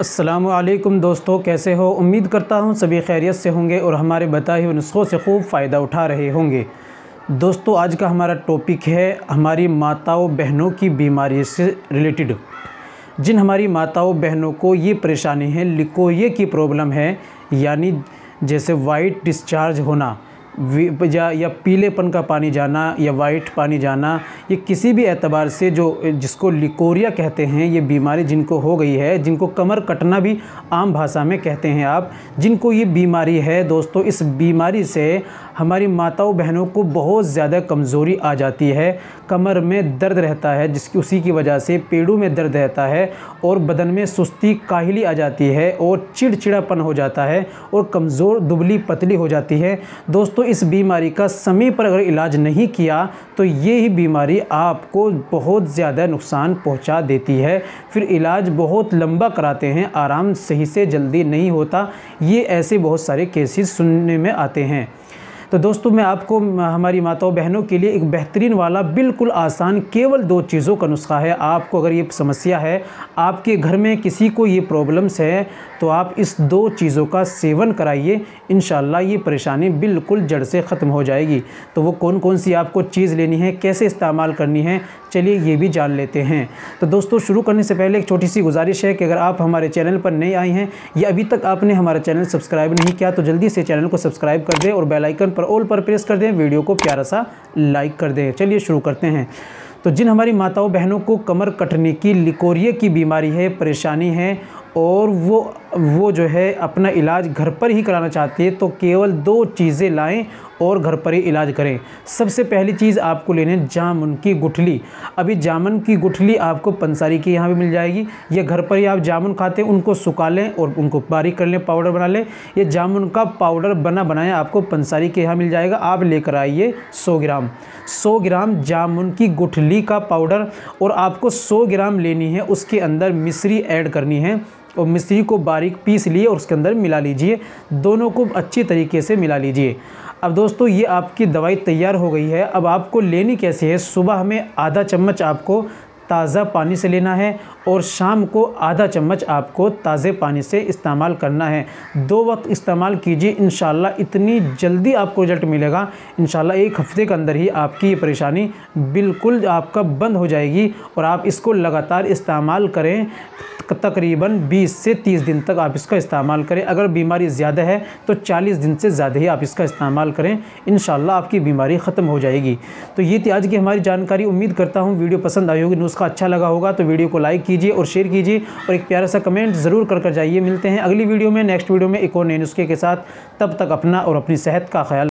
अस्सलामुअलैकुम दोस्तों, कैसे हो। उम्मीद करता हूँ सभी खैरियत से होंगे और हमारे बताए हुए नुस्ख़ों से खूब फ़ायदा उठा रहे होंगे। दोस्तों, आज का हमारा टॉपिक है हमारी माताओं बहनों की बीमारी से रिलेटेड। जिन हमारी माताओं बहनों को ये परेशानी है, लिकोरिया की प्रॉब्लम है, यानी जैसे वाइट डिस्चार्ज होना या पीलेपन का पानी जाना या वाइट पानी जाना, ये किसी भी एतबार से जिसको लिकोरिया कहते हैं, ये बीमारी जिनको हो गई है, जिनको कमर कटना भी आम भाषा में कहते हैं आप, जिनको ये बीमारी है दोस्तों, इस बीमारी से हमारी माताओं बहनों को बहुत ज़्यादा कमज़ोरी आ जाती है। कमर में दर्द रहता है, उसी की वजह से पेड़ों में दर्द रहता है और बदन में सुस्ती काहिली आ जाती है और चिड़चिड़ापन हो जाता है और कमज़ोर दुबली पतली हो जाती है। दोस्तों, इस बीमारी का समय पर अगर इलाज नहीं किया तो ये ही बीमारी आपको बहुत ज़्यादा नुकसान पहुंचा देती है। फिर इलाज बहुत लंबा कराते हैं, आराम सही से जल्दी नहीं होता। ये ऐसे बहुत सारे केसेस सुनने में आते हैं। तो दोस्तों, मैं आपको हमारी माताओं बहनों के लिए एक बेहतरीन वाला बिल्कुल आसान केवल 2 चीज़ों का नुस्खा है। आपको अगर ये समस्या है, आपके घर में किसी को ये प्रॉब्लम्स है, तो आप इस 2 चीज़ों का सेवन कराइए। इंशाल्लाह ये परेशानी बिल्कुल जड़ से ख़त्म हो जाएगी। तो वो कौन कौन सी आपको चीज़ लेनी है, कैसे इस्तेमाल करनी है, चलिए ये भी जान लेते हैं। तो दोस्तों, शुरू करने से पहले एक छोटी सी गुजारिश है कि अगर आप हमारे चैनल पर नए आए हैं या अभी तक आपने हमारा चैनल सब्सक्राइब नहीं किया तो जल्दी से चैनल को सब्सक्राइब कर दें और बेल आइकन पर ऑल पर प्रेस कर दें, वीडियो को प्यारा सा लाइक कर दें। चलिए शुरू करते हैं। तो जिन हमारी माताओं बहनों को कमर कटने की लिकोरिया की बीमारी है, परेशानी है और वो जो है अपना इलाज घर पर ही कराना चाहती है, तो केवल 2 चीज़ें लाएं और घर पर ही इलाज करें। सबसे पहली चीज़ आपको लेनी है जामुन की गुठली। अभी जामुन की गुठली आपको पंसारी के यहाँ भी मिल जाएगी, या घर पर ही आप जामुन खाते हैं उनको सुखा लें और उनको बारीक कर लें, पाउडर बना लें। ये जामुन का पाउडर बनाया आपको पंसारी के यहाँ मिल जाएगा। आप लेकर आइए 100 ग्राम जामुन की गुठली का पाउडर, और आपको 100 ग्राम लेनी है। उसके अंदर मिश्री ऐड करनी है और मिश्री को बारीक पीस लिए और उसके अंदर मिला लीजिए। दोनों को अच्छी तरीके से मिला लीजिए। अब दोस्तों, ये आपकी दवाई तैयार हो गई है। अब आपको लेनी कैसे है, सुबह में आधा चम्मच आपको ताज़ा पानी से लेना है और शाम को आधा चम्मच आपको ताज़े पानी से इस्तेमाल करना है। 2 वक्त इस्तेमाल कीजिए। इंशाल्लाह इतनी जल्दी आपको रिजल्ट मिलेगा। इंशाल्लाह 1 हफ्ते के अंदर ही आपकी ये परेशानी बिल्कुल आपका बंद हो जाएगी और आप इसको लगातार इस्तेमाल करें। तकरीबन 20 से 30 दिन तक आप इसका इस्तेमाल करें। अगर बीमारी ज़्यादा है तो 40 दिन से ज़्यादा ही आप इसका इस्तेमाल करें। इंशाल्लाह आपकी बीमारी ख़त्म हो जाएगी। तो ये थी आज की हमारी जानकारी। उम्मीद करता हूँ वीडियो पसंद आई होगी, नुस्खा अच्छा लगा होगा। तो वीडियो को लाइक कीजिए और शेयर कीजिए और एक प्यारा सा कमेंट ज़रूर कर जाइए। मिलते हैं अगली वीडियो में, नेक्स्ट वीडियो में एक और नए नुस्खे के साथ। तब तक अपना और अपनी सेहत का ख्याल